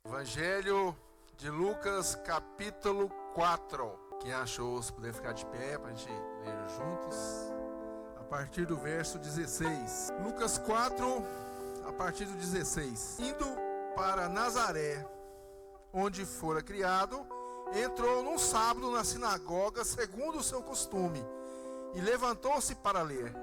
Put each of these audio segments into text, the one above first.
Evangelho de Lucas, capítulo 4. Quem achou, se puder ficar de pé para a gente ler juntos. A partir do verso 16. Lucas 4, a partir do 16. Indo para Nazaré, onde fora criado, entrou num sábado na sinagoga, segundo o seu costume, e levantou-se para ler.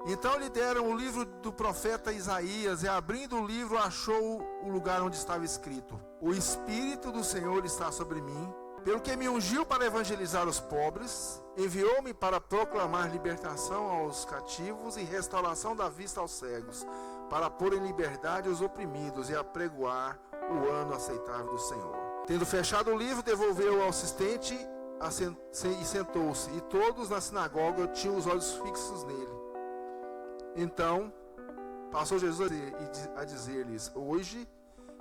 Então lhe deram o livro do profeta Isaías, e abrindo o livro achou o lugar onde estava escrito: O Espírito do Senhor está sobre mim, pelo que me ungiu para evangelizar os pobres, enviou-me para proclamar libertação aos cativos e restauração da vista aos cegos, para pôr em liberdade os oprimidos e apregoar o ano aceitável do Senhor. Tendo fechado o livro, devolveu-o ao assistente e sentou-se, e todos na sinagoga tinham os olhos fixos nele. Então passou Jesus a dizer-lhes: Hoje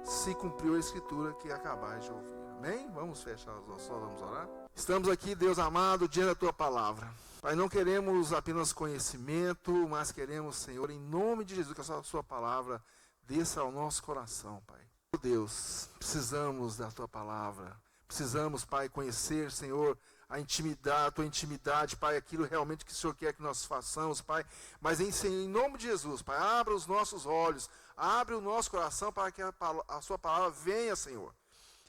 se cumpriu a escritura que acabais de ouvir. Amém? Vamos fechar os nossos olhos, vamos orar. Estamos aqui, Deus amado, diante da tua palavra. Pai, não queremos apenas conhecimento, mas queremos, Senhor, em nome de Jesus, que a sua palavra desça ao nosso coração, Pai. Deus, precisamos da tua palavra. Precisamos, Pai, conhecer, Senhor, a tua intimidade, Pai, aquilo realmente que o Senhor quer que nós façamos, Pai. Mas em nome de Jesus, Pai, abra os nossos olhos, abre o nosso coração para que a sua palavra venha, Senhor,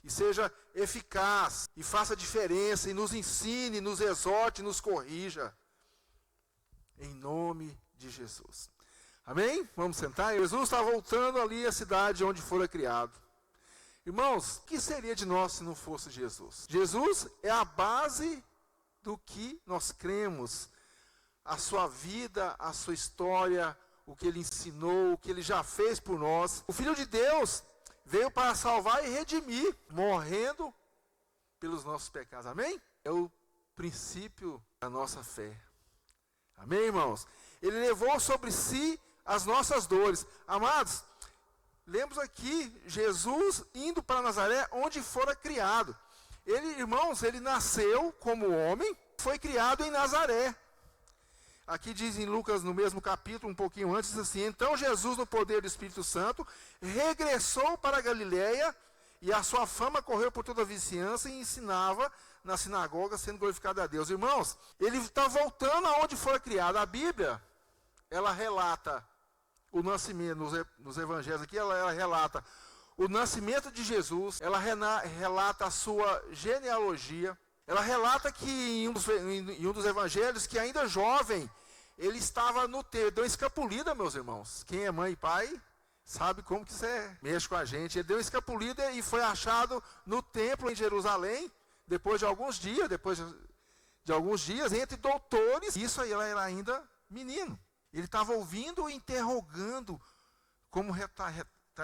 e seja eficaz, e faça diferença, e nos ensine, nos exorte, nos corrija. Em nome de Jesus. Amém? Vamos sentar. Jesus está voltando ali à cidade onde fora criado. Irmãos, o que seria de nós se não fosse Jesus? Jesus é a base do que nós cremos. A sua vida, a sua história, o que ele ensinou, o que ele já fez por nós. O Filho de Deus veio para salvar e redimir, morrendo pelos nossos pecados. Amém? É o princípio da nossa fé. Amém, irmãos? Ele levou sobre si as nossas dores. Amados, lemos aqui Jesus indo para Nazaré, onde fora criado. Ele, irmãos, ele nasceu como homem, foi criado em Nazaré. Aqui diz em Lucas, no mesmo capítulo, um pouquinho antes, diz assim: Então Jesus, no poder do Espírito Santo, regressou para a Galileia, e a sua fama correu por toda a vizinhança, e ensinava na sinagoga, sendo glorificado a Deus. Irmãos, ele está voltando aonde foi criado. A Bíblia, ela relata o nascimento, nos evangelhos aqui, ela relata o nascimento de Jesus, ela relata a sua genealogia, ela relata que em um dos evangelhos, que ainda jovem, ele estava no templo, deu escapulida, meus irmãos. Quem é mãe e pai sabe como que você mexe com a gente. Ele deu escapulida e foi achado no templo em Jerusalém, depois de alguns dias, entre doutores. Isso aí, ela era ainda menino. Ele estava ouvindo e interrogando, como está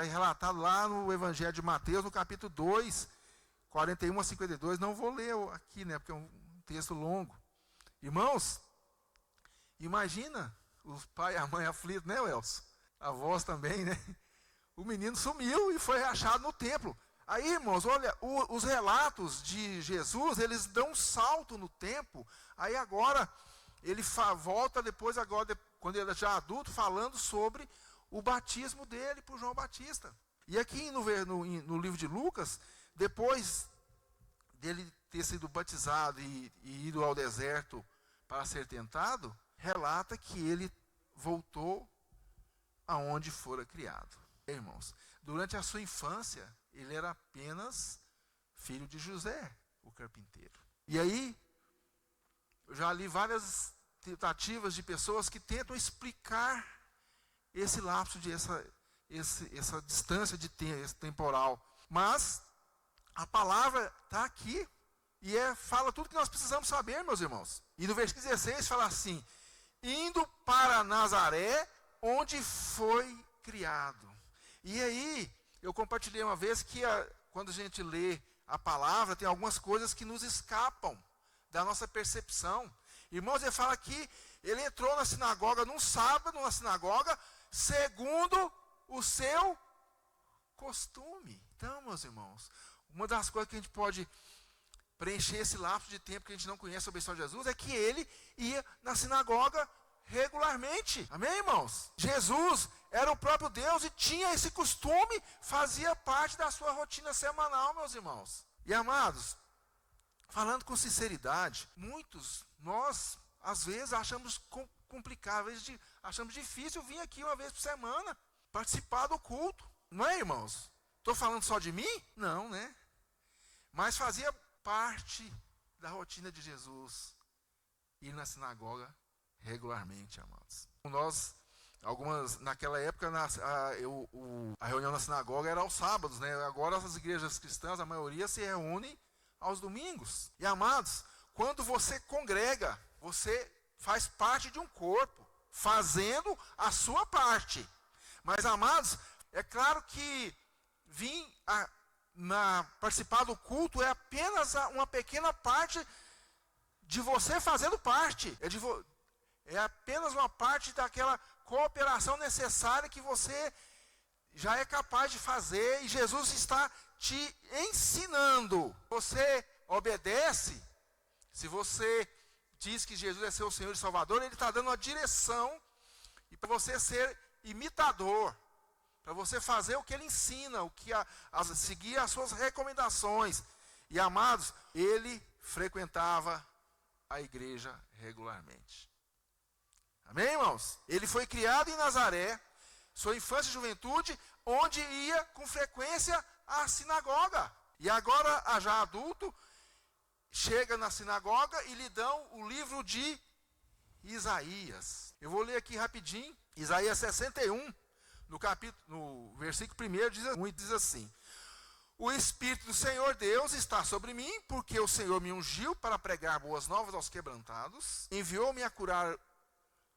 relatado lá no Evangelho de Mateus, no capítulo 2, 41 a 52. Não vou ler aqui, né, porque é um texto longo. Irmãos, imagina o pai e a mãe aflitos, né, Elcio? A voz também, né? O menino sumiu e foi achado no templo. Aí, irmãos, olha, os relatos de Jesus, eles dão um salto no tempo. Aí agora, ele volta depois, quando ele é já adulto, falando sobre o batismo dele por João Batista. E aqui no livro de Lucas, depois dele ter sido batizado e ido ao deserto para ser tentado, relata que ele voltou aonde fora criado. Irmãos, durante a sua infância, ele era apenas filho de José, o carpinteiro. E aí, eu já li várias tentativas de pessoas que tentam explicar esse lapso, essa distância temporal. Mas a palavra está aqui e fala tudo que nós precisamos saber, meus irmãos. E no versículo 16 fala assim: indo para Nazaré, onde foi criado. E aí, eu compartilhei uma vez que quando a gente lê a palavra, tem algumas coisas que nos escapam da nossa percepção. Irmãos, ele fala que ele entrou na sinagoga num sábado, segundo o seu costume. Então, meus irmãos, uma das coisas que a gente pode preencher esse lapso de tempo que a gente não conhece sobre a história de Jesus é que ele ia na sinagoga regularmente. Amém, irmãos? Jesus era o próprio Deus e tinha esse costume, fazia parte da sua rotina semanal, meus irmãos. E amados, falando com sinceridade, nós, às vezes, achamos complicado, às vezes achamos difícil vir aqui uma vez por semana, participar do culto. Não é, irmãos? Estou falando só de mim? Não, né? Mas fazia parte da rotina de Jesus ir na sinagoga regularmente, amados. Naquela época, a reunião na sinagoga era aos sábados, né? Agora as igrejas cristãs, a maioria se reúnem aos domingos. E amados, quando você congrega, você faz parte de um corpo, fazendo a sua parte. Mas, amados, é claro que participar do culto é apenas uma pequena parte de você fazendo parte. É apenas uma parte daquela cooperação necessária que você já é capaz de fazer, e Jesus está te ensinando. Você obedece, se você diz que Jesus é seu Senhor e Salvador, Ele está dando uma direção, e para você ser imitador, para você fazer o que Ele ensina, seguir as suas recomendações. E amados, Ele frequentava a igreja regularmente. Amém, irmãos? Ele foi criado em Nazaré, sua infância e juventude, onde ia com frequência à sinagoga. E agora, já adulto, chega na sinagoga e lhe dão o livro de Isaías. Eu vou ler aqui rapidinho, Isaías 61, no versículo 1 diz assim: o Espírito do Senhor Deus está sobre mim, porque o Senhor me ungiu para pregar boas novas aos quebrantados, enviou-me a curar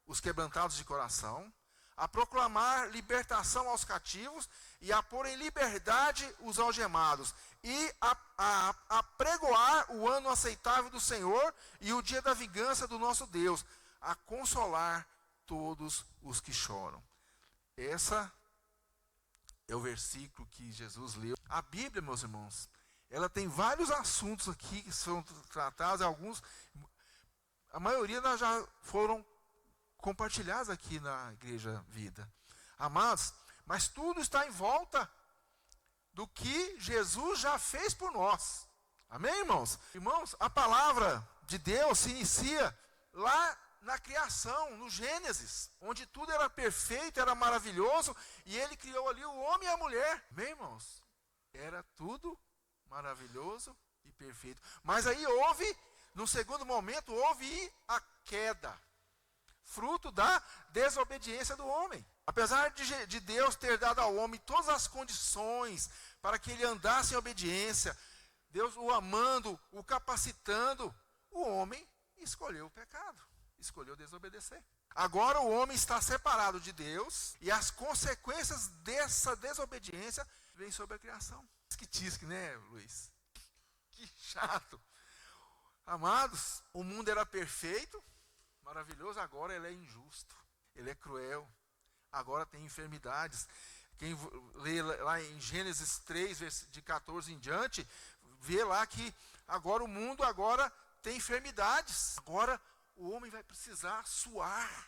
os quebrantados de coração, a proclamar libertação aos cativos e a pôr em liberdade os algemados, e a pregoar o ano aceitável do Senhor e o dia da vingança do nosso Deus, a consolar todos os que choram. Essa é o versículo que Jesus leu. A Bíblia, meus irmãos, ela tem vários assuntos aqui que são tratados, a maioria já foram compartilhados aqui na Igreja Vida. Amados, mas tudo está em volta do que Jesus já fez por nós. Amém, irmãos? Irmãos, a palavra de Deus se inicia lá na criação, no Gênesis, onde tudo era perfeito, era maravilhoso, e Ele criou ali o homem e a mulher. Amém, irmãos? Era tudo maravilhoso e perfeito. Mas aí no segundo momento, houve a queda, fruto da desobediência do homem. Apesar de Deus ter dado ao homem todas as condições para que ele andasse em obediência, Deus o amando, o capacitando, o homem escolheu o pecado, escolheu desobedecer. Agora o homem está separado de Deus e as consequências dessa desobediência vêm sobre a criação. Tisque, né, Luiz? Que chato. Amados, o mundo era perfeito, maravilhoso, agora ele é injusto, ele é cruel, agora tem enfermidades. Quem lê lá em Gênesis 3, de 14 em diante, vê lá que agora o mundo tem enfermidades. Agora o homem vai precisar suar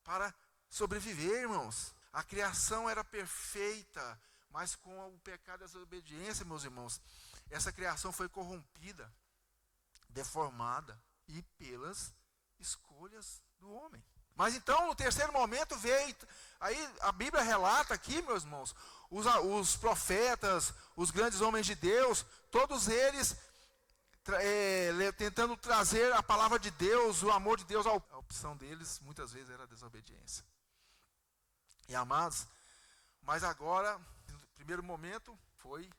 para sobreviver, irmãos. A criação era perfeita, mas com o pecado e a desobediência, meus irmãos, essa criação foi corrompida, deformada e pelas escolhas do homem. Mas então, no terceiro momento, veio, aí a Bíblia relata aqui, meus irmãos, os profetas, os grandes homens de Deus, todos eles tentando trazer a palavra de Deus, o amor de Deus. A opção deles, muitas vezes, era a desobediência. E amados, mas agora, no primeiro momento, foi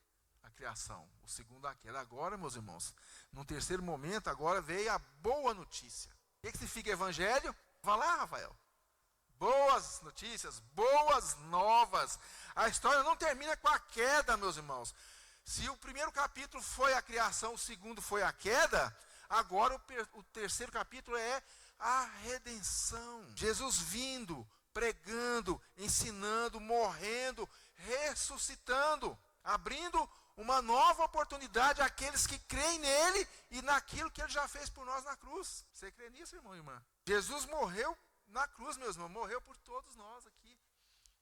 a criação. O segundo, a queda. Agora, meus irmãos, no terceiro momento, agora veio a boa notícia. O que significa evangelho? Vai lá, Rafael. Boas notícias, boas novas. A história não termina com a queda, meus irmãos. Se o primeiro capítulo foi a criação, o segundo foi a queda, agora o terceiro capítulo é a redenção. Jesus vindo, pregando, ensinando, morrendo, ressuscitando, abrindo uma nova oportunidade àqueles que creem nele e naquilo que ele já fez por nós na cruz. Você crê nisso, irmão e irmã? Jesus morreu na cruz, meus irmãos, morreu por todos nós aqui.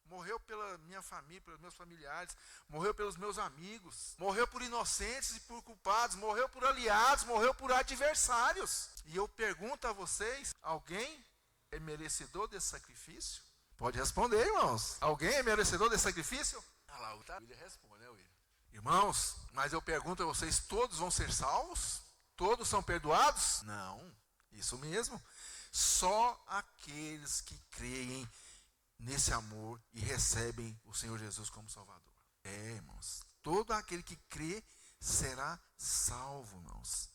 morreu pela minha família, pelos meus familiares, morreu pelos meus amigos, morreu por inocentes e por culpados, morreu por aliados, morreu por adversários. E eu pergunto a vocês, alguém é merecedor desse sacrifício? Pode responder, irmãos. Alguém é merecedor desse sacrifício? Ah lá, o William responde, né, William? Irmãos, mas eu pergunto a vocês, todos vão ser salvos? Todos são perdoados? Não, isso mesmo. Só aqueles que creem nesse amor e recebem o Senhor Jesus como Salvador. Irmãos, todo aquele que crê será salvo, irmãos.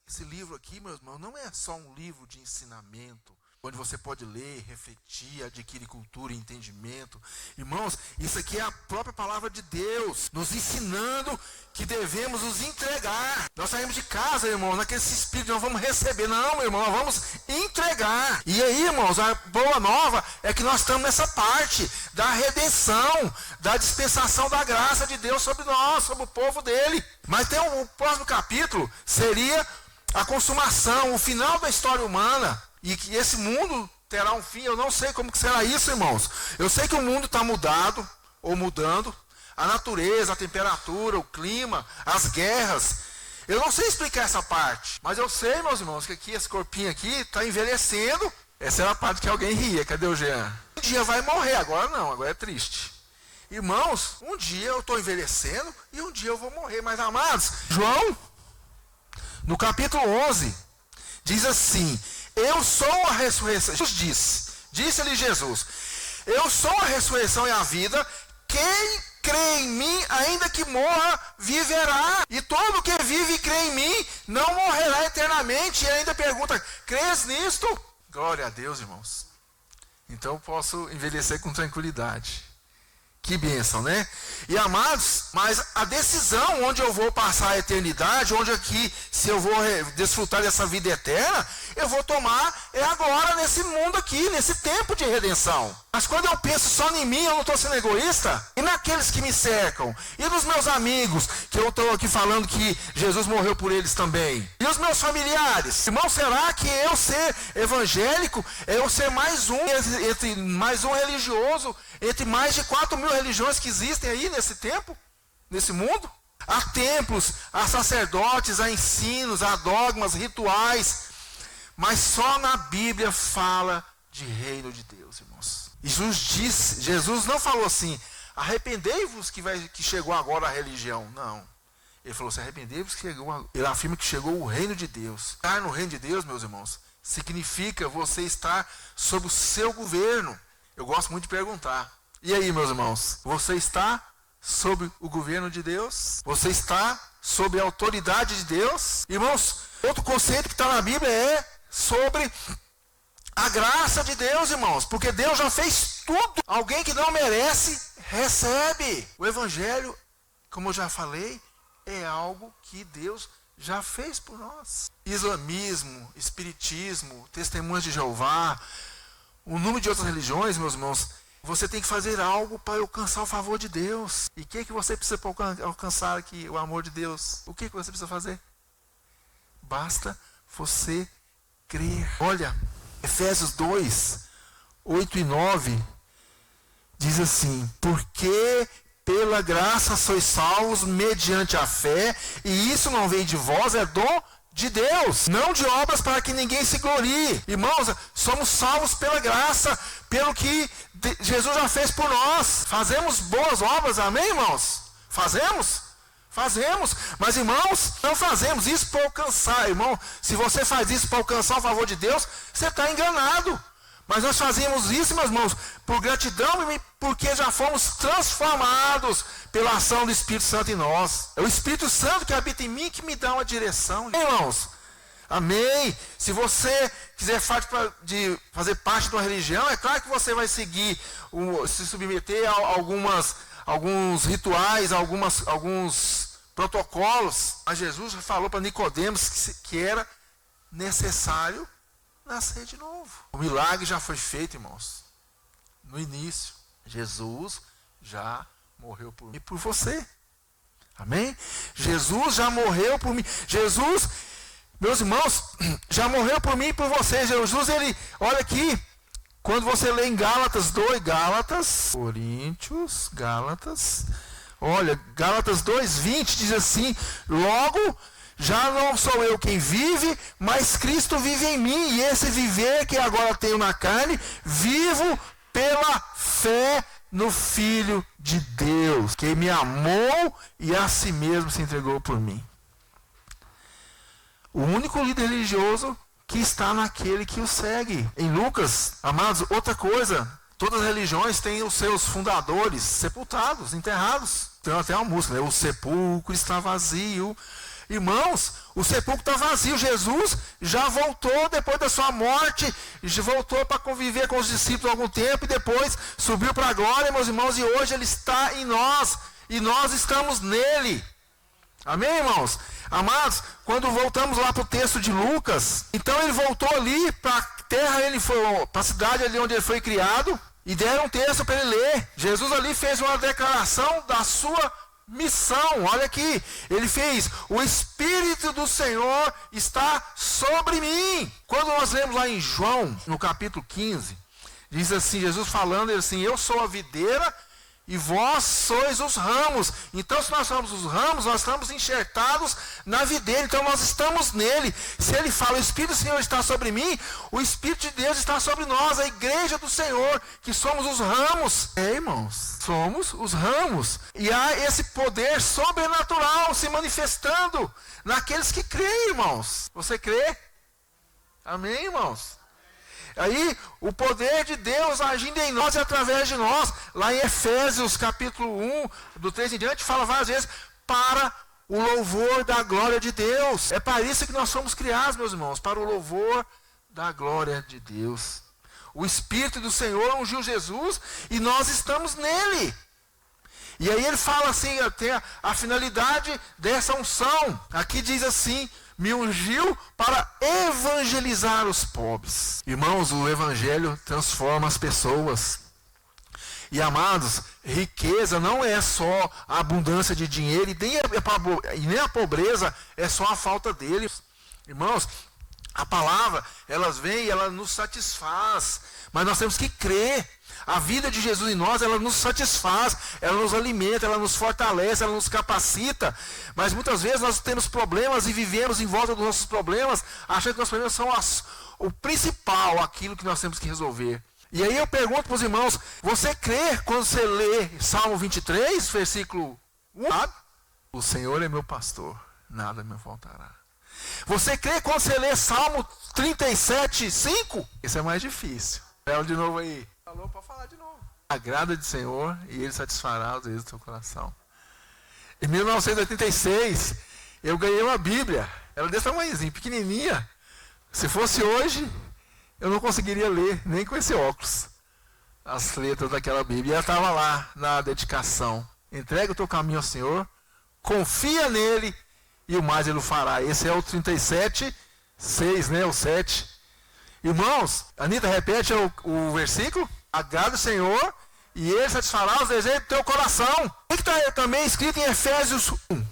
Esse livro aqui, meus irmãos, não é só um livro de ensinamento, onde você pode ler, refletir, adquirir cultura e entendimento. Irmãos, isso aqui é a própria palavra de Deus, nos ensinando que devemos nos entregar. Nós saímos de casa, irmãos, naquele espírito, nós vamos receber. Não, meu irmão, nós vamos entregar. E aí, irmãos, a boa nova é que nós estamos nessa parte da redenção, da dispensação da graça de Deus sobre nós, sobre o povo dele. Mas tem o próximo capítulo, seria a consumação, o final da história humana. E que esse mundo terá um fim. Eu não sei como que será isso, irmãos. Eu sei que o mundo está mudado, ou mudando. A natureza, a temperatura, o clima, as guerras. Eu não sei explicar essa parte. Mas eu sei, meus irmãos, que aqui, esse corpinho aqui está envelhecendo. Essa era a parte que alguém ria. Cadê o Jean? Um dia vai morrer, agora não, agora é triste. Irmãos, um dia eu estou envelhecendo e um dia eu vou morrer. Mas amados, João, no capítulo 11, diz assim: eu sou a ressurreição. Jesus disse-lhe Jesus, eu sou a ressurreição e a vida. Quem crê em mim, ainda que morra, viverá. E todo que vive e crê em mim, não morrerá eternamente. E ainda pergunta, crês nisto? Glória a Deus, irmãos. Então eu posso envelhecer com tranquilidade. Que bênção, né? E amados, mas a decisão onde eu vou passar a eternidade, onde aqui, se eu vou desfrutar dessa vida eterna, eu vou tomar agora, nesse mundo aqui, nesse tempo de redenção. Mas quando eu penso só em mim, eu não estou sendo egoísta? E naqueles que me cercam? E nos meus amigos, que eu estou aqui falando que Jesus morreu por eles também? E os meus familiares? Irmão, será que eu ser evangélico, eu ser mais um, entre mais um religioso, entre mais de 4.000 religiões que existem aí nesse tempo, nesse mundo? Há templos, há sacerdotes, há ensinos, há dogmas, rituais, mas só na Bíblia fala de reino de Deus, irmãos. Jesus não falou assim, arrependei-vos que chegou agora a religião. Não. Ele falou assim, arrependei-vos que chegou. Ele afirma que chegou o reino de Deus. Estar no reino de Deus, meus irmãos, significa você estar sob o seu governo. Eu gosto muito de perguntar. E aí, meus irmãos, você está sob o governo de Deus? Você está sob a autoridade de Deus? Irmãos, outro conceito que está na Bíblia é sobre a graça de Deus, irmãos, porque Deus já fez tudo. Alguém que não merece, recebe. O Evangelho, como eu já falei, é algo que Deus já fez por nós. Islamismo, espiritismo, testemunhas de Jeová, o número de outras religiões, meus irmãos, você tem que fazer algo para alcançar o favor de Deus. E o que você precisa para alcançar aqui o amor de Deus? O que você precisa fazer? Basta você crer. Olha, Efésios 2, 8 e 9, diz assim, porque pela graça sois salvos mediante a fé, e isso não vem de vós, é dom de Deus, não de obras para que ninguém se glorie. Irmãos, somos salvos pela graça, pelo que Jesus já fez por nós. Fazemos boas obras, amém, irmãos? Fazemos, mas irmãos, não fazemos isso para alcançar, irmão. Se você faz isso para alcançar o favor de Deus, você está enganado. Mas nós fazemos isso, meus irmãos, por gratidão e porque já fomos transformados pela ação do Espírito Santo em nós. É o Espírito Santo que habita em mim que me dá uma direção, irmãos. Amém. Se você quiser fazer parte de uma religião, é claro que você vai seguir, se submeter a alguns rituais, alguns protocolos. Mas Jesus já falou para Nicodemos que era necessário nascer de novo. O milagre já foi feito, irmãos. No início, Jesus já morreu por mim e por você. Amém? Jesus já morreu por mim. Jesus, meus irmãos, já morreu por mim e por você. Jesus, ele, olha aqui, Quando você lê em Gálatas 2, Gálatas, olha, Gálatas 2:20 diz assim: logo, já não sou eu quem vive, mas Cristo vive em mim, e esse viver que agora tenho na carne, vivo pela fé no Filho de Deus, que me amou e a si mesmo se entregou por mim. O único líder religioso que está naquele que o segue. Em Lucas, amados, outra coisa, todas as religiões têm os seus fundadores sepultados, enterrados. Tem até uma música, né? O sepulcro está vazio. Irmãos, o sepulcro está vazio. Jesus já voltou depois da sua morte, já voltou para conviver com os discípulos algum tempo e depois subiu para a glória, meus irmãos, e hoje ele está em nós e nós estamos nele. Amém, irmãos? Amados, quando voltamos lá para o texto de Lucas, então ele voltou ali para a terra, ele foi para a cidade ali onde ele foi criado, e deram um texto para ele ler. Jesus ali fez uma declaração da sua missão. Olha aqui, ele fez: o Espírito do Senhor está sobre mim. Quando nós lemos lá em João, no capítulo 15, diz assim, Jesus falando, ele assim: eu sou a videira e vós sois os ramos. Então, se nós somos os ramos, nós estamos enxertados na videira. Então, nós estamos nele. Se ele fala: o Espírito do Senhor está sobre mim, o Espírito de Deus está sobre nós, a igreja do Senhor, que somos os ramos. Irmãos, somos os ramos. E há esse poder sobrenatural se manifestando naqueles que creem, irmãos. Você crê? Amém, irmãos? Aí, o poder de Deus agindo em nós e através de nós. Lá em Efésios, capítulo 1, do 3 em diante, fala várias vezes: para o louvor da glória de Deus. É para isso que nós fomos criados, meus irmãos, para o louvor da glória de Deus. O Espírito do Senhor ungiu Jesus e nós estamos nele. E aí ele fala assim, até a finalidade dessa unção. Aqui diz assim: me ungiu para evangelizar os pobres. Irmãos, o evangelho transforma as pessoas. E amados, riqueza não é só a abundância de dinheiro, e nem a pobreza é só a falta dele. Irmãos, a palavra, elas vem e ela nos satisfaz, mas nós temos que crer. A vida de Jesus em nós, ela nos satisfaz, ela nos alimenta, ela nos fortalece, ela nos capacita. Mas muitas vezes nós temos problemas e vivemos em volta dos nossos problemas, achando que os problemas são o principal, aquilo que nós temos que resolver. E aí eu pergunto para os irmãos: você crê quando você lê Salmo 23, versículo 1? O Senhor é meu pastor, nada me faltará. Você crê quando você lê Salmo 37, 5? Esse é mais difícil. Fala de novo aí. Falou para falar de novo. Agrada de Senhor e Ele satisfará os desejos do teu coração. Em 1986, eu ganhei uma Bíblia. Ela desse tamanhozinho, pequenininha. Se fosse hoje, eu não conseguiria ler, nem com esse óculos, as letras daquela Bíblia. E ela estava lá na dedicação: entrega o teu caminho ao Senhor, confia nele e o mais Ele o fará. Esse é o 37, 6, né? O 7. Irmãos, Anitta, repete o versículo: agrada o Senhor e Ele satisfará os desejos do teu coração. O que está também escrito em Efésios 1,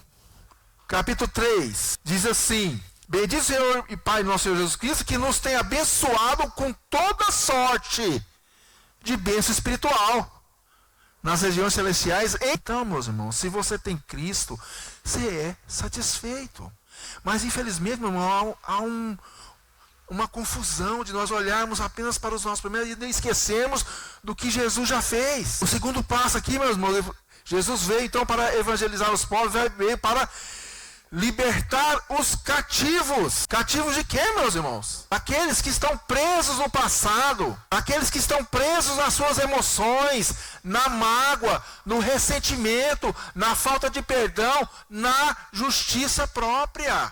capítulo 3, diz assim: bendito Senhor e Pai nosso Senhor Jesus Cristo, que nos tem abençoado com toda sorte de bênção espiritual nas regiões celestiais. Então, meus irmãos, se você tem Cristo, você é satisfeito. Mas infelizmente, meu irmão, há uma confusão de nós olharmos apenas para os nossos problemas e esquecemos do que Jesus já fez. O segundo passo aqui, meus irmãos, Jesus veio então para evangelizar os pobres, veio para libertar os cativos. Cativos de quê, meus irmãos? Aqueles que estão presos no passado, aqueles que estão presos nas suas emoções, na mágoa, no ressentimento, na falta de perdão, na justiça própria.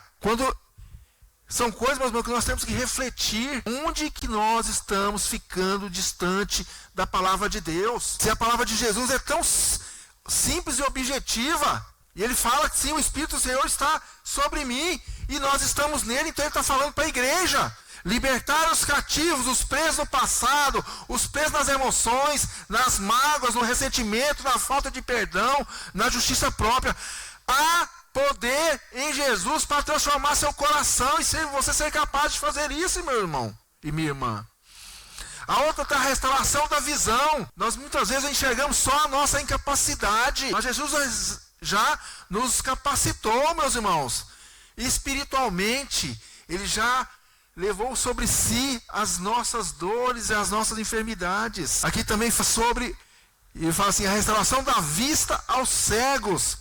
São coisas, meus irmãos, que nós temos que refletir. Onde que nós estamos ficando distante da palavra de Deus? Se a palavra de Jesus é tão simples e objetiva, e ele fala que sim, o Espírito do Senhor está sobre mim, e nós estamos nele, então ele está falando para a igreja: libertar os cativos, os presos no passado, os presos nas emoções, nas mágoas, no ressentimento, na falta de perdão, na justiça própria. Há poder em Jesus para transformar seu coração e você ser capaz de fazer isso, meu irmão e minha irmã. A outra está a restauração da visão. Nós muitas vezes enxergamos só a nossa incapacidade. Mas Jesus já nos capacitou, meus irmãos. Espiritualmente, Ele já levou sobre si as nossas dores e as nossas enfermidades. Aqui também sobre, ele fala assim, a restauração da vista aos cegos.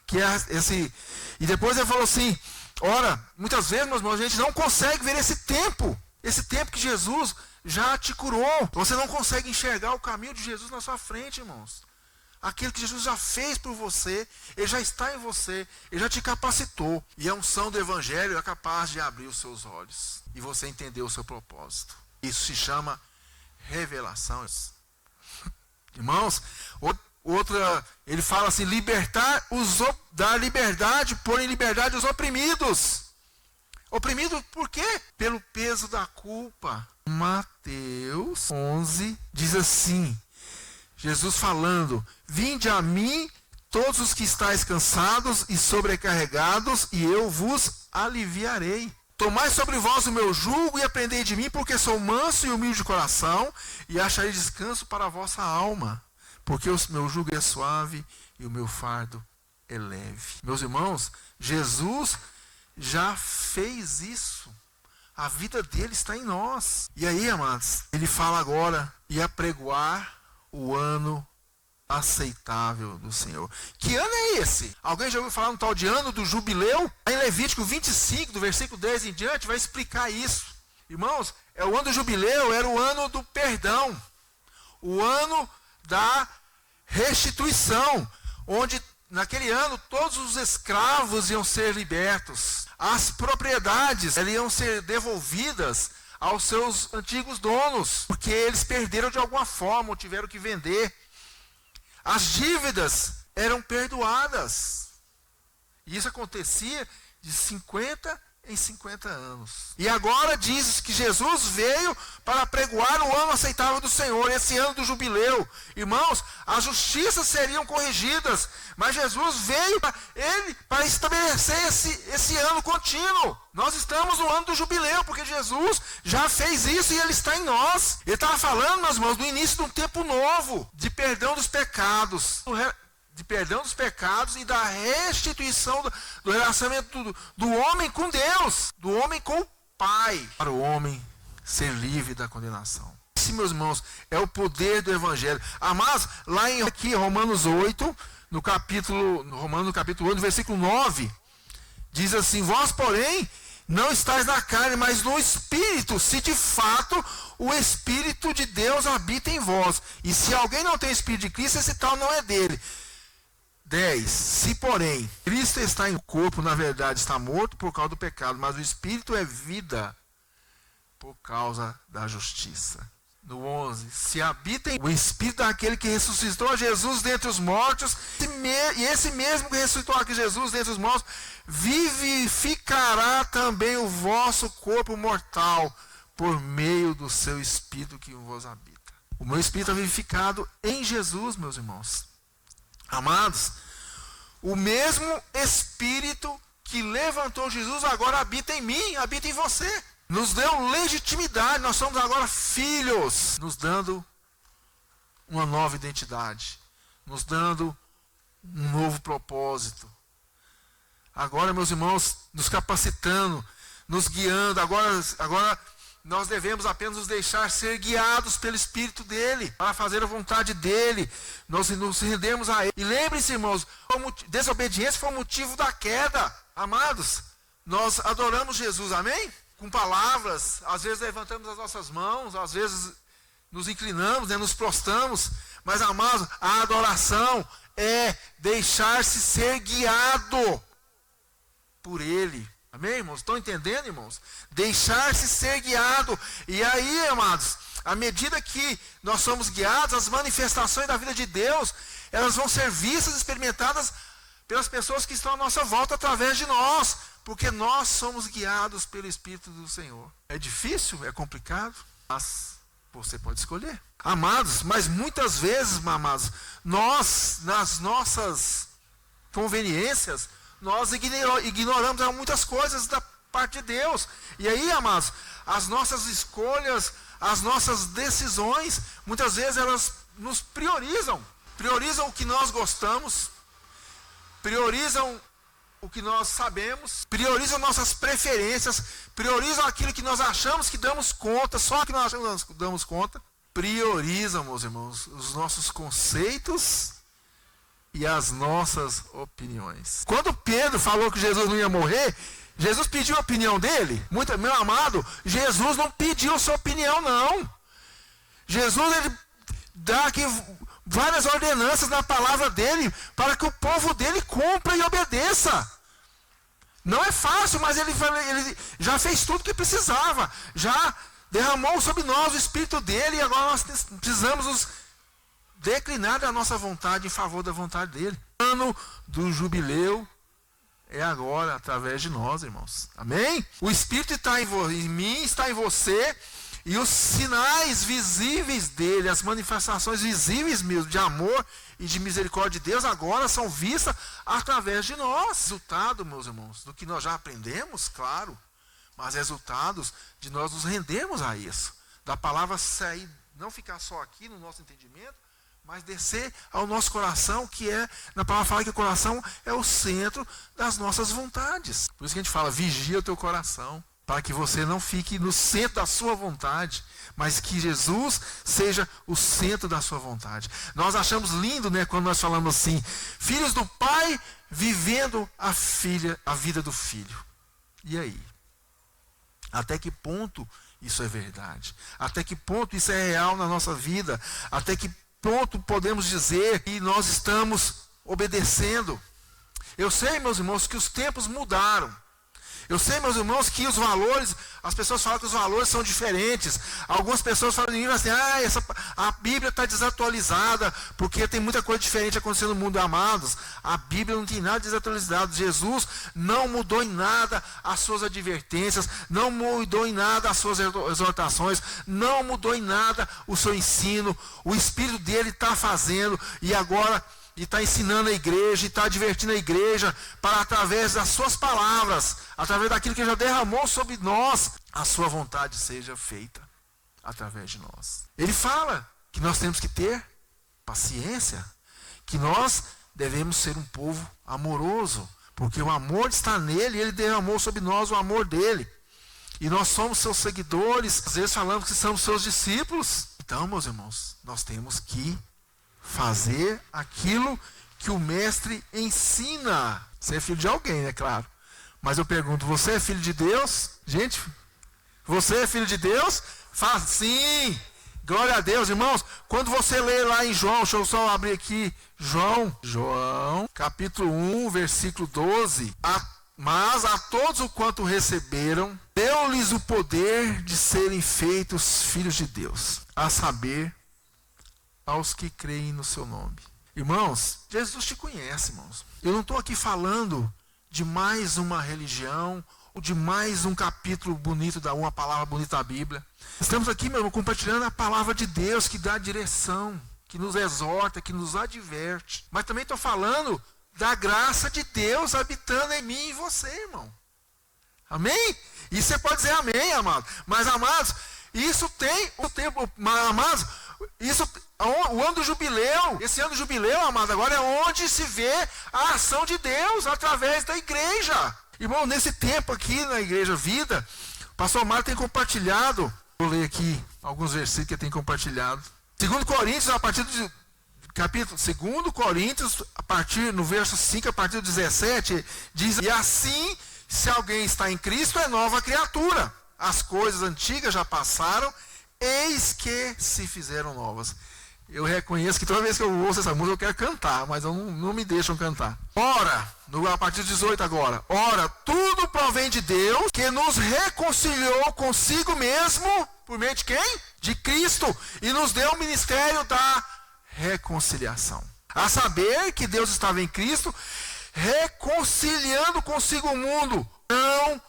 Que é esse. E depois ele falou assim, ora, muitas vezes, meus irmãos, a gente não consegue ver esse tempo que Jesus já te curou. Você não consegue enxergar o caminho de Jesus na sua frente, irmãos. Aquilo que Jesus já fez por você, Ele já está em você, Ele já te capacitou. E a unção do Evangelho é capaz de abrir os seus olhos e você entender o seu propósito. Isso se chama revelação. Irmãos, outra, ele fala assim, dar liberdade, pôr em liberdade os oprimidos. Oprimido por quê? Pelo peso da culpa. Mateus 11 diz assim, Jesus falando, vinde a mim todos os que estáis cansados e sobrecarregados, e eu vos aliviarei. Tomai sobre vós o meu jugo e aprendei de mim, porque sou manso e humilde de coração, e acharei descanso para a vossa alma, porque o meu jugo é suave e o meu fardo é leve. Meus irmãos, Jesus já fez isso. A vida dele está em nós. E aí, amados, ele fala agora, e apregoar o ano aceitável do Senhor. Que ano é esse? Alguém já ouviu falar no tal de ano do jubileu? Em Levítico 25, do versículo 10 em diante, vai explicar isso. Irmãos, o ano do jubileu era o ano do perdão. O ano da restituição. Onde, naquele ano, todos os escravos iam ser libertos. As propriedades iam ser devolvidas aos seus antigos donos, porque eles perderam de alguma forma, ou tiveram que vender. As dívidas eram perdoadas. E isso acontecia de 50 em 50 anos. E agora diz que Jesus veio para pregoar o ano aceitável do Senhor, esse ano do jubileu. Irmãos, as justiças seriam corrigidas, mas Jesus veio para estabelecer esse ano contínuo. Nós estamos no ano do jubileu, porque Jesus já fez isso e Ele está em nós. Ele estava falando, meus irmãos, do início de um tempo novo, de perdão dos pecados. E da restituição do relacionamento do homem com Deus, do homem com o Pai, para o homem ser livre da condenação. Esse, meus irmãos, é o poder do Evangelho. Amados, lá em Romanos 8, no capítulo 8, no versículo 9, diz assim, vós, porém, não estáis na carne, mas no Espírito, se de fato o Espírito de Deus habita em vós. E se alguém não tem o Espírito de Cristo, esse tal não é dele. 10. Se, porém, Cristo está em o corpo, na verdade está morto por causa do pecado, mas o Espírito é vida por causa da justiça. No 11. Se habita em o Espírito daquele que ressuscitou Jesus dentre os mortos, e esse mesmo que ressuscitou aqui Jesus dentre os mortos, vivificará também o vosso corpo mortal por meio do seu Espírito que vos habita. O meu Espírito é vivificado em Jesus, meus irmãos. Amados, o mesmo Espírito que levantou Jesus agora habita em mim, habita em você. Nos deu legitimidade, nós somos agora filhos, nos dando uma nova identidade, nos dando um novo propósito. Agora, meus irmãos, nos capacitando, nos guiando, agora nós devemos apenas nos deixar ser guiados pelo Espírito dele, para fazer a vontade dele, nós nos rendemos a ele. E lembrem-se, irmãos, desobediência foi o motivo da queda. Amados, nós adoramos Jesus, amém? Com palavras, às vezes levantamos as nossas mãos, às vezes nos inclinamos, nos prostramos, mas, amados, a adoração é deixar-se ser guiado por ele. Amém, irmãos? Estão entendendo, irmãos? Deixar-se ser guiado. E aí, amados, à medida que nós somos guiados, as manifestações da vida de Deus, elas vão ser vistas e experimentadas pelas pessoas que estão à nossa volta através de nós, porque nós somos guiados pelo Espírito do Senhor. É difícil? É complicado? Mas você pode escolher. Amados, mas muitas vezes, amados, nós, nas nossas conveniências, nós ignoramos muitas coisas da parte de Deus. E aí, amados, as nossas escolhas, as nossas decisões, muitas vezes elas nos priorizam. Priorizam o que nós gostamos, priorizam o que nós sabemos, priorizam nossas preferências, priorizam aquilo que nós achamos que damos conta, só que nós achamos que damos conta. Priorizam, meus irmãos, os nossos conceitos e as nossas opiniões. Quando Pedro falou que Jesus não ia morrer, Jesus pediu a opinião dele? Meu amado, Jesus não pediu sua opinião, não. Jesus, ele dá aqui várias ordenanças na palavra dele para que o povo dele cumpra e obedeça. Não é fácil, mas ele já fez tudo o que precisava. Já derramou sobre nós o Espírito dele e agora nós precisamos nos declinar da nossa vontade em favor da vontade dele. O ano do jubileu é agora, através de nós, irmãos. Amém? O Espírito está em mim, está em você. E os sinais visíveis dele, as manifestações visíveis mesmo de amor e de misericórdia de Deus, agora são vistas através de nós. Resultado, meus irmãos, do que nós já aprendemos, claro, mas resultados de nós nos rendermos a isso. Da palavra sair, não ficar só aqui no nosso entendimento, mas descer ao nosso coração, que é, na palavra fala que o coração é o centro das nossas vontades. Por isso que a gente fala, vigia o teu coração, para que você não fique no centro da sua vontade, mas que Jesus seja o centro da sua vontade. Nós achamos lindo, né, quando nós falamos assim, filhos do Pai vivendo a vida do Filho. E aí? Até que ponto isso é verdade? Até que ponto isso é real na nossa vida? Até que ponto podemos dizer que nós estamos obedecendo? Eu sei, meus irmãos, que os tempos mudaram. Eu sei, meus irmãos, que os valores, as pessoas falam que os valores são diferentes. Algumas pessoas falam assim, a Bíblia está desatualizada, porque tem muita coisa diferente acontecendo no mundo, amados. A Bíblia não tem nada desatualizado. Jesus não mudou em nada as suas advertências, não mudou em nada as suas exortações, não mudou em nada o seu ensino. O Espírito dele está fazendo, e agora e está ensinando a igreja, e está advertindo a igreja, para através das suas palavras, através daquilo que já derramou sobre nós, a sua vontade seja feita através de nós. Ele fala que nós temos que ter paciência, que nós devemos ser um povo amoroso, porque o amor está nele, e ele derramou sobre nós o amor dele. E nós somos seus seguidores, às vezes falamos que somos seus discípulos. Então, meus irmãos, nós temos que fazer aquilo que o mestre ensina. Você é filho de alguém, é claro. Mas eu pergunto, você é filho de Deus? Gente, você é filho de Deus? Fala sim, glória a Deus, irmãos. Quando você lê lá em João, deixa eu só abrir aqui, João, capítulo 1, versículo 12. Mas a todos o quanto receberam, deu-lhes o poder de serem feitos filhos de Deus, a saber, aos que creem no seu nome. Irmãos, Jesus te conhece, irmãos. Eu não estou aqui falando de mais uma religião, ou de mais um capítulo bonito, uma palavra bonita da Bíblia. Estamos aqui, meu irmão, compartilhando a palavra de Deus, que dá direção, que nos exorta, que nos adverte. Mas também estou falando da graça de Deus habitando em mim e em você, irmão. Amém? E você pode dizer amém, amado. Mas, amados, isso tem o tempo, amados, isso, o ano do jubileu, esse ano do jubileu, amado, agora é onde se vê a ação de Deus através da igreja. Irmão, nesse tempo aqui na Igreja Vida, o pastor Mário tem compartilhado, vou ler aqui alguns versículos que ele tem compartilhado. 2 Coríntios, a partir do capítulo 2 Coríntios, a partir no verso 5, a partir do 17, diz: e assim, se alguém está em Cristo, é nova criatura. As coisas antigas já passaram, eis que se fizeram novas. Eu reconheço que toda vez que eu ouço essa música eu quero cantar, mas não me deixam cantar. Ora, a partir do 18 agora. Ora, tudo provém de Deus, que nos reconciliou consigo mesmo, por meio de quem? De Cristo, e nos deu o ministério da reconciliação. A saber que Deus estava em Cristo, reconciliando consigo o mundo, não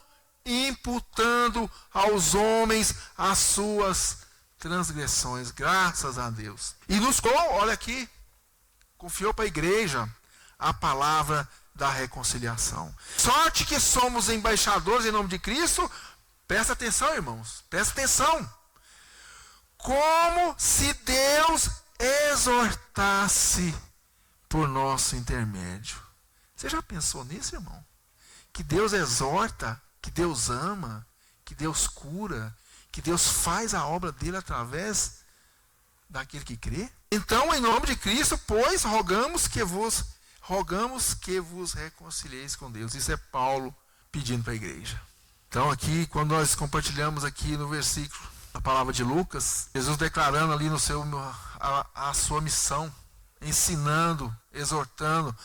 imputando aos homens as suas transgressões, graças a Deus. E olha aqui, confiou para a igreja a palavra da reconciliação. Sorte que somos embaixadores em nome de Cristo. Presta atenção, irmãos, presta atenção. como se Deus exortasse por nosso intermédio. Você já pensou nisso, irmão? Que Deus exorta, que Deus ama, que Deus cura, que Deus faz a obra dele através daquele que crê? Então, em nome de Cristo, pois, rogamos que vos reconcilieis com Deus. Isso é Paulo pedindo para a igreja. Então, aqui, quando nós compartilhamos aqui no versículo a palavra de Lucas, Jesus declarando ali a sua missão, ensinando, exortando,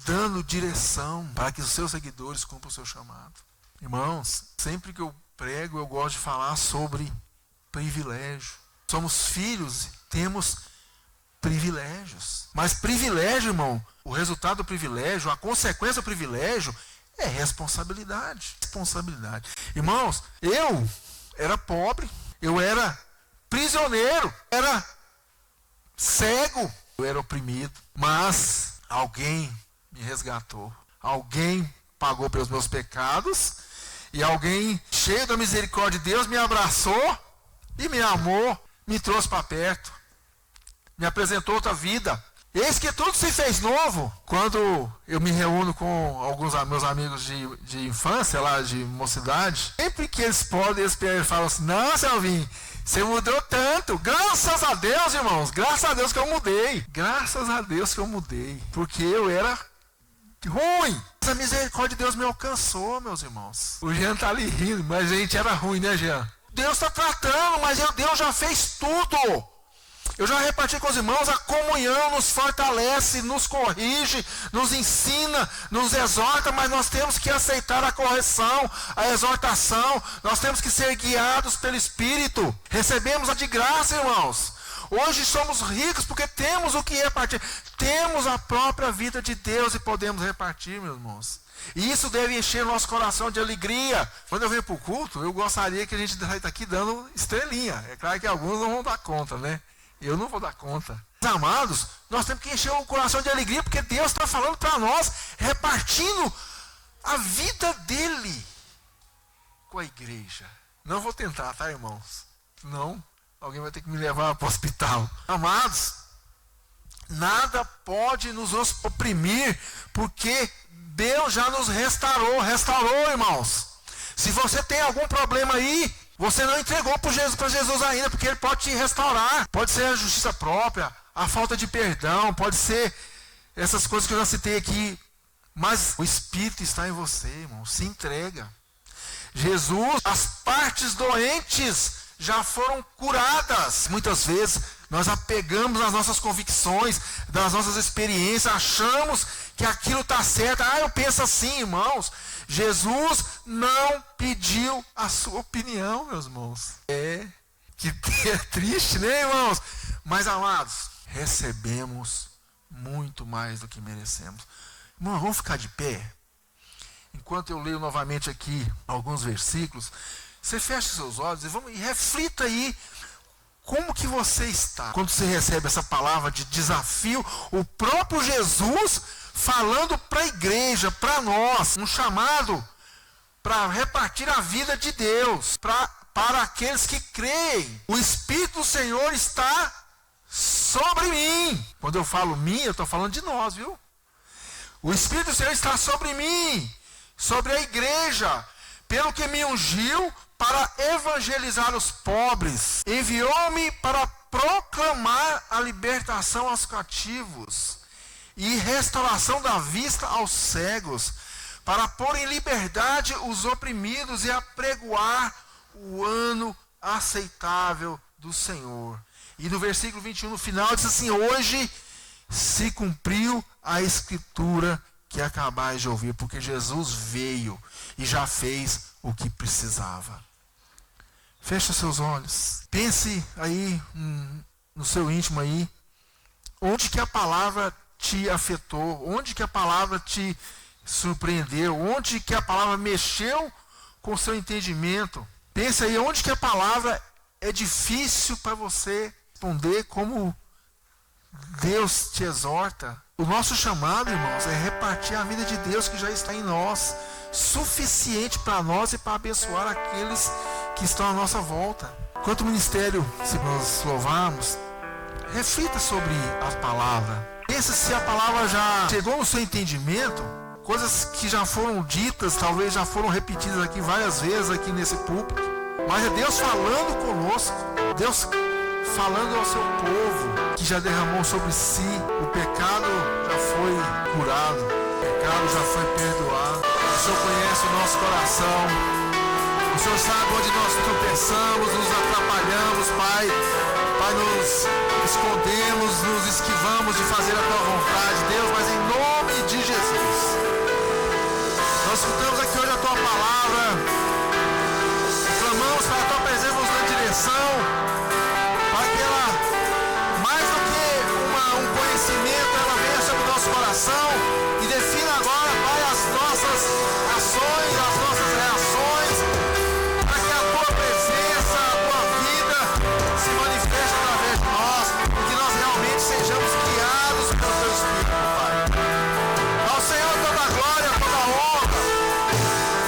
dando direção para que os seus seguidores cumpram o seu chamado. Irmãos, sempre que eu prego, eu gosto de falar sobre privilégio. Somos filhos, temos privilégios. Mas privilégio, irmão, o resultado do privilégio, a consequência do privilégio é responsabilidade. Responsabilidade. Irmãos, eu era pobre, eu era prisioneiro, era cego, eu era oprimido, mas alguém me resgatou, alguém pagou pelos meus pecados, e alguém cheio da misericórdia de Deus me abraçou e me amou, me trouxe para perto, me apresentou outra vida. Eis que tudo se fez novo. Quando eu me reúno com alguns meus amigos de infância, lá de mocidade, sempre que eles podem, eles falam assim: nossa, Alvin, você mudou tanto. Graças a Deus, irmãos, graças a Deus que eu mudei. Graças a Deus que eu mudei. Porque eu era ruim. Essa misericórdia de Deus me alcançou, meus irmãos. O Jean está ali rindo, mas a gente era ruim, né, Jean? Deus está tratando, mas Deus já fez tudo. Eu já reparti com os irmãos, a comunhão nos fortalece, nos corrige, nos ensina, nos exorta, mas nós temos que aceitar a correção, a exortação, nós temos que ser guiados pelo Espírito. Recebemos a de graça, irmãos. Hoje somos ricos porque temos o que repartir. Temos a própria vida de Deus e podemos repartir, meus irmãos. E isso deve encher o nosso coração de alegria. Quando eu venho para o culto, eu gostaria que a gente estivesse aqui dando estrelinha. É claro que alguns não vão dar conta, né? Eu não vou dar conta. Amados, nós temos que encher o coração de alegria, porque Deus está falando para nós, repartindo a vida dele com a igreja. Não vou tentar, tá, irmãos? Não, alguém vai ter que me levar para o hospital. Amados, nada pode nos oprimir, porque Deus já nos restaurou, irmãos. Se você tem algum problema aí, você não entregou para Jesus ainda, porque Ele pode te restaurar. Pode ser a justiça própria, a falta de perdão, pode ser essas coisas que eu já citei aqui. Mas o Espírito está em você, irmão. Se entrega. Jesus, as partes doentes já foram curadas. Muitas vezes nós apegamos nas nossas convicções, das nossas experiências, achamos que aquilo está certo. Eu penso assim, irmãos. Jesus não pediu a sua opinião, meus irmãos. É triste, né, irmãos? Mas, amados, recebemos muito mais do que merecemos. Irmão, vamos ficar de pé? Enquanto eu leio novamente aqui alguns versículos, você fecha seus olhos e reflita aí como que você está. Quando você recebe essa palavra de desafio, o próprio Jesus falando para a igreja, para nós, um chamado para repartir a vida de Deus, para aqueles que creem. O Espírito do Senhor está sobre mim. Quando eu falo mim, eu estou falando de nós, viu? O Espírito do Senhor está sobre mim, sobre a igreja, pelo que me ungiu para evangelizar os pobres. Enviou-me para proclamar a libertação aos cativos e restauração da vista aos cegos, para pôr em liberdade os oprimidos e apregoar o ano aceitável do Senhor. E no versículo 21, no final, diz assim: hoje se cumpriu a escritura que acabais de ouvir, porque Jesus veio e já fez o que precisava. Feche seus olhos. Pense aí no seu íntimo aí, onde que a palavra te afetou, onde que a palavra te surpreendeu, onde que a palavra mexeu com o seu entendimento. Pense aí onde que a palavra é difícil para você responder, como Deus te exorta. O nosso chamado, irmãos, é repartir a vida de Deus que já está em nós, suficiente para nós e para abençoar aqueles que estão à nossa volta. Enquanto o ministério, se nós louvarmos, reflita sobre a palavra. Pensa se a palavra já chegou no seu entendimento. Coisas que já foram ditas, talvez já foram repetidas aqui várias vezes aqui nesse púlpito. Mas é Deus falando conosco. Deus falando ao seu povo, que já derramou sobre si. O pecado já foi curado. O pecado já foi perdoado. O Senhor conhece o nosso coração. O Senhor sabe onde nós tropeçamos, nos atrapalhamos, Pai. Pai, nos escondemos, nos esquivamos de fazer a Tua vontade, Deus, mas em nome de Jesus. Nós escutamos aqui hoje a Tua palavra. Clamamos para a Tua presença nos dando direção. Para que ela, mais do que um conhecimento, ela venha sobre o nosso coração e defina agora, Pai, as nossas ações, as nossas reações, para que a Tua presença, a Tua vida se manifeste através de nós e que nós realmente sejamos guiados pelo Teu Espírito, Pai. Ao Senhor toda a glória, toda a honra,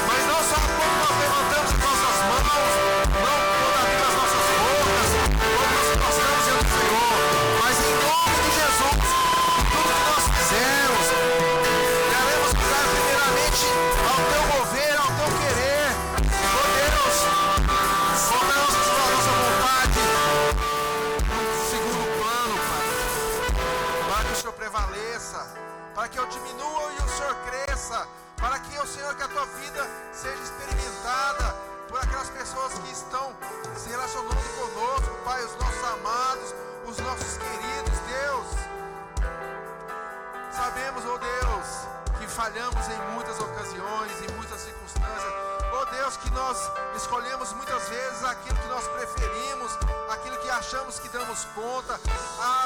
mas não só quando nós levantamos as nossas mãos, não quando abrimos as nossas bocas, quando nós prostramos diante do Senhor, mas em nome de Jesus, tudo que nós fizermos, devemos lugar primeiramente ao Teu mover, ao Teu querer. Oh Deus, colocamos a nossa vontade no segundo plano, Pai, para que o Senhor prevaleça, para que eu diminua e o Senhor cresça, para que, ó Senhor, que a Tua vida seja experimentada por aquelas pessoas que estão se relacionando conosco, Pai, os nossos amados, os nossos queridos, Deus. Sabemos, ó Deus, que falhamos em muitas ocasiões, em muitas circunstâncias. Ó Deus, que nós escolhemos muitas vezes aquilo que nós preferimos, aquilo que achamos que damos conta.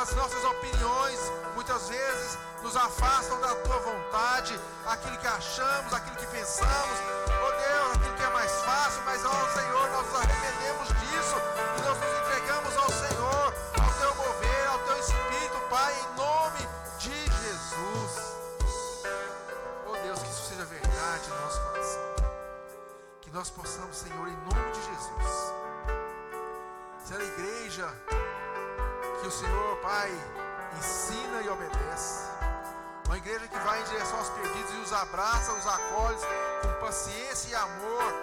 As nossas opiniões muitas vezes nos afastam da Tua vontade, aquilo que achamos, aquilo que pensamos. Ó Deus, aquilo que é mais fácil, mas ó Senhor, nós nos arrependemos disso e nós nos entregamos ao Senhor, ao Teu mover, ao Teu Espírito, Pai, em nome de Jesus. Ó Deus, que isso seja verdade no nosso coração. Que nós possamos, Senhor, em nome de Jesus, ser a igreja que o Senhor, Pai, ensina e obedece. Uma igreja que vai em direção aos perdidos e os abraça, os acolhe com paciência e amor.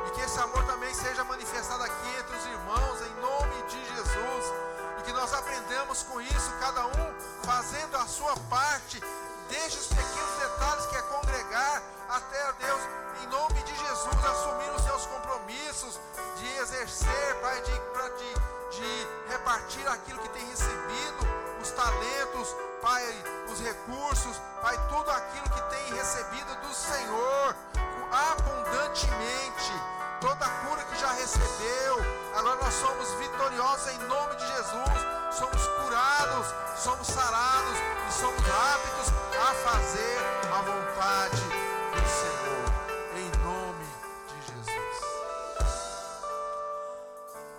E que esse amor também seja manifestado aqui entre os irmãos, em nome de Jesus. E que nós aprendamos com isso, cada um fazendo a sua parte, desde os pequenos detalhes que é congregar, até, Deus, em nome de Jesus, assumir os seus compromissos de exercer, Pai, de repartir aquilo que tem recebido, os talentos, Pai, os recursos, Pai, tudo aquilo que tem recebido do Senhor, abundantemente, toda a cura que já recebeu. Agora nós somos vitoriosos em nome de Jesus, somos curados, somos sarados e somos aptos a fazer a vontade do Senhor, em nome de Jesus.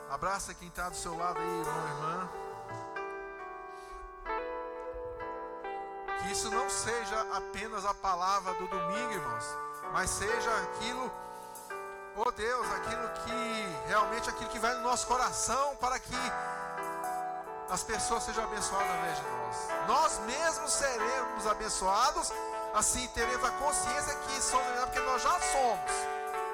Abraça quem está do seu lado aí, irmão e irmã. Que isso não seja apenas a palavra do domingo, irmãos, mas seja aquilo, oh Deus, aquilo que realmente aquilo que vai no nosso coração, para que as pessoas sejam abençoadas através de nós. Nós mesmos seremos abençoados, assim teremos a consciência que somos, porque nós já somos.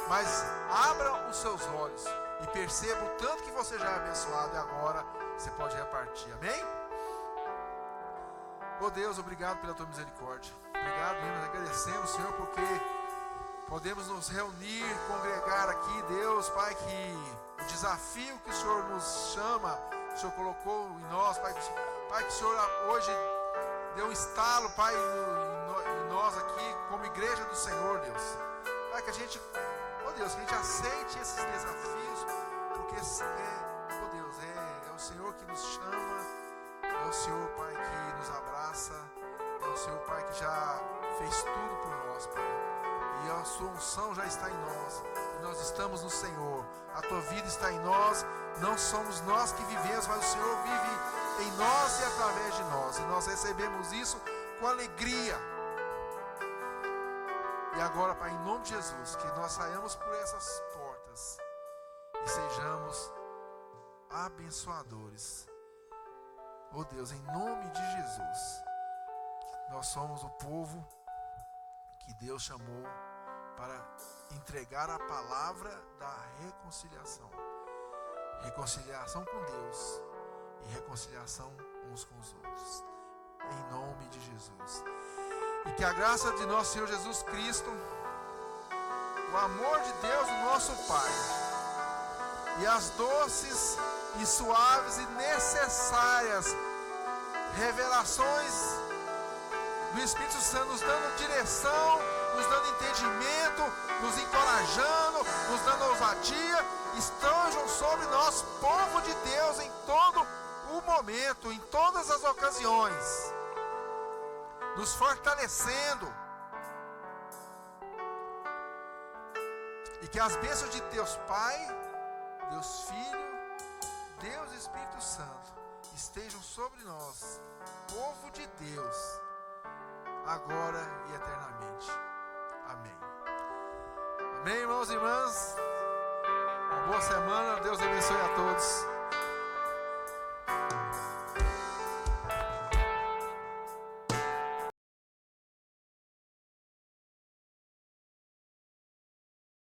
Mas abra os seus olhos e perceba o tanto que você já é abençoado e agora você pode repartir. Amém? Oh Deus, obrigado pela Tua misericórdia. Obrigado, nós agradecemos, Senhor, porque podemos nos reunir, congregar aqui, Deus, Pai, que o desafio que o Senhor nos chama, o Senhor colocou em nós, Pai, que o Senhor hoje deu um estalo, Pai, em nós aqui, como igreja do Senhor, Deus. Pai, que a gente, oh Deus, que a gente aceite esses desafios, porque oh Deus, é o Senhor que nos chama, é o Senhor, Pai, que nos abraça, é o Senhor, Pai, que já fez tudo por nós, Pai. E a Sua unção já está em nós, e nós estamos no Senhor. A Tua vida está em nós, não somos nós que vivemos, mas o Senhor vive em nós e através de nós. E nós recebemos isso com alegria. E agora, Pai, em nome de Jesus, que nós saiamos por essas portas e sejamos abençoadores. Oh Deus, em nome de Jesus, nós somos o povo que Deus chamou para entregar a palavra da reconciliação. Reconciliação com Deus e reconciliação uns com os outros. Em nome de Jesus. E que a graça de nosso Senhor Jesus Cristo, o amor de Deus, o nosso Pai, e as doces e suaves e necessárias revelações do Espírito Santo, nos dando direção, nos dando entendimento, nos encorajando, nos dando ousadia, estejam sobre nós, povo de Deus, em todo o momento, em todas as ocasiões, nos fortalecendo. E que as bênçãos de Deus Pai, Deus Filho, Deus Espírito Santo estejam sobre nós, povo de Deus, agora e eternamente. Amém. Amém, irmãos e irmãs. Uma boa semana. Deus abençoe a todos.